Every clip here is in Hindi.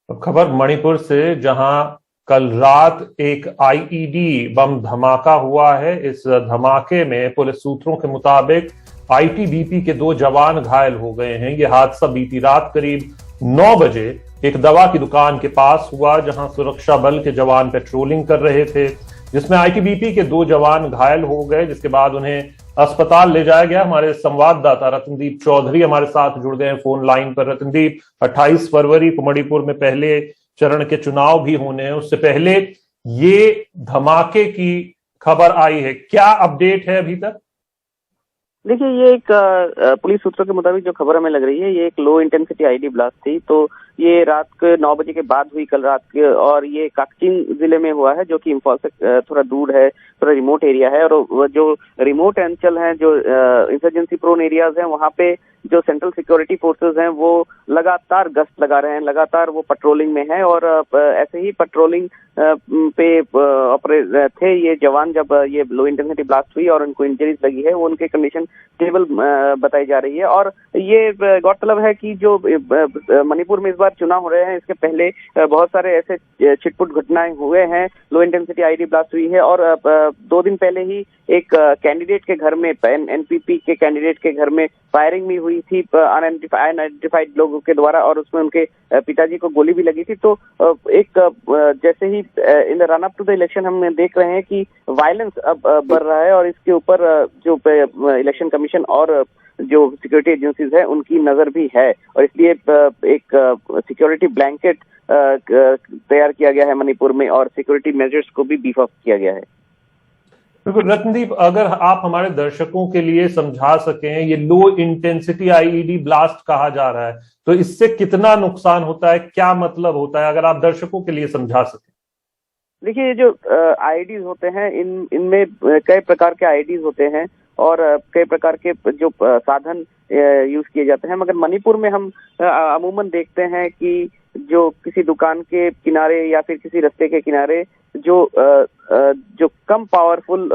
अब खबर मणिपुर से, जहां कल रात एक आईईडी बम धमाका हुआ है। इस धमाके में पुलिस सूत्रों के मुताबिक आईटीबीपी के 2 जवान घायल हो गए हैं। यह हादसा बीती रात करीब 9 बजे एक दवा की दुकान के पास हुआ, जहां सुरक्षा बल के जवान पेट्रोलिंग कर रहे थे, जिसमें आईटीबीपी के 2 जवान घायल हो गए, जिसके बाद उन्हें अस्पताल ले जाया गया। हमारे संवाददाता रतनदीप चौधरी हमारे साथ जुड़ गए हैं फोन लाइन पर। रतनदीप, 28 फरवरी को मणिपुर में पहले चरण के चुनाव भी होने हैं, उससे पहले ये धमाके की खबर आई है, क्या अपडेट है अभी तक? देखिए, ये एक पुलिस सूत्रों के मुताबिक जो खबर हमें लग रही है, ये एक लो इंटेंसिटी आईडी ब्लास्ट थी। तो ये रात के 9 बजे के बाद हुई, कल रात के, और ये काकचिंग जिले में हुआ है, जो कि इम्फाल से थोड़ा दूर है, थोड़ा रिमोट एरिया है। और जो रिमोट अंचल हैं, जो इंसर्जेंसी प्रोन एरियाज हैं, वहाँ पे जो सेंट्रल सिक्योरिटी फोर्सेज हैं वो लगातार गश्त लगा रहे हैं, लगातार वो पेट्रोलिंग में है। और ऐसे ही पेट्रोलिंग पे ऑपरेट थे ये जवान जब ये लो इंटेंसिटी ब्लास्ट हुई और उनको इंजरीज लगी है। वो उनकी कंडीशन स्टेबल बताई जा रही है। और ये गौरतलब है कि जो मणिपुर में इस बार चुनाव हो रहे हैं, इसके पहले बहुत सारे ऐसे छिटपुट घटनाएं हुए हैं, लो इंटेंसिटी आईडी ब्लास्ट हुई है। और 2 दिन पहले ही एक कैंडिडेट के घर में, एनपीपी के कैंडिडेट के घर में फायरिंग भी हुई थी अनआइडेंटिफाइड लोगों के द्वारा, और उसमें उनके पिताजी को गोली भी लगी थी। तो एक जैसे ही in the run up to the election हम देख रहे हैं कि वायलेंस अब बढ़ रहा है, और इसके ऊपर जो इलेक्शन कमीशन और जो सिक्योरिटी एजेंसीज है उनकी नजर भी है। और इसलिए एक सिक्योरिटी ब्लैंकेट तैयार किया गया है मणिपुर में, और सिक्योरिटी मेजर्स को भी बीफ अप किया गया है। बिल्कुल रत्नदीप, अगर आप हमारे दर्शकों के लिए समझा सकें, ये लो इंटेंसिटी आईईडी ब्लास्ट कहा जा रहा है, तो इससे कितना नुकसान होता है, क्या मतलब होता है, अगर आप दर्शकों के लिए समझा सकें। देखिए, ये जो आईडीज होते हैं, इनमें कई प्रकार के आईडीज होते हैं, और कई प्रकार के जो साधन यूज किए जाते हैं। मगर मणिपुर में हम अमूमन देखते हैं कि जो किसी दुकान के किनारे या फिर किसी रास्ते के किनारे जो कम पावरफुल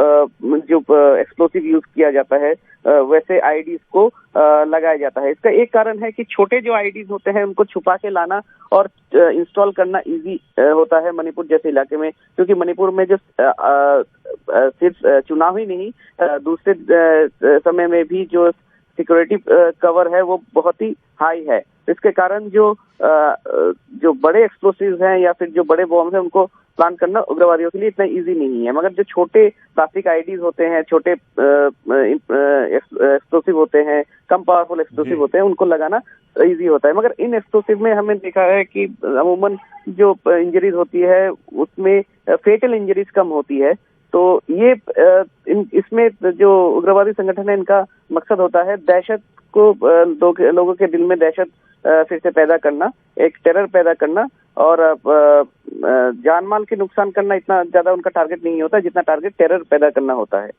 जो एक्सप्लोसिव यूज किया जाता है, वैसे आईडीज को लगाया जाता है। इसका एक कारण है कि छोटे जो आईडीज होते हैं उनको छुपा के लाना और इंस्टॉल करना इजी होता है मणिपुर जैसे इलाके में, क्योंकि मणिपुर में जो सिर्फ चुनाव ही नहीं, दूसरे समय में भी जो सिक्योरिटी कवर है वो बहुत ही हाई है। इसके कारण जो बड़े एक्सप्लोसिव्स हैं या फिर जो बड़े बॉम्ब हैं, उनको प्लान करना उग्रवादियों के लिए इतना इजी नहीं है। मगर जो छोटे प्लास्टिक आईडीज होते हैं, छोटे एक्सप्लोसिव होते हैं, कम पावरफुल एक्सप्लोसिव होते हैं, उनको लगाना इजी होता है। मगर इन एक्सप्लोसिव में हमने देखा है कि अमूमन जो इंजरीज होती है उसमें फेटल इंजरीज कम होती है। तो ये इसमें जो उग्रवादी संगठन है, इनका मकसद होता है दहशत को, लोगों के दिल में दहशत फिर से पैदा करना, एक टेरर पैदा करना, और जान माल के नुकसान करना इतना ज्यादा उनका टारगेट नहीं होता जितना टारगेट टेरर पैदा करना होता है।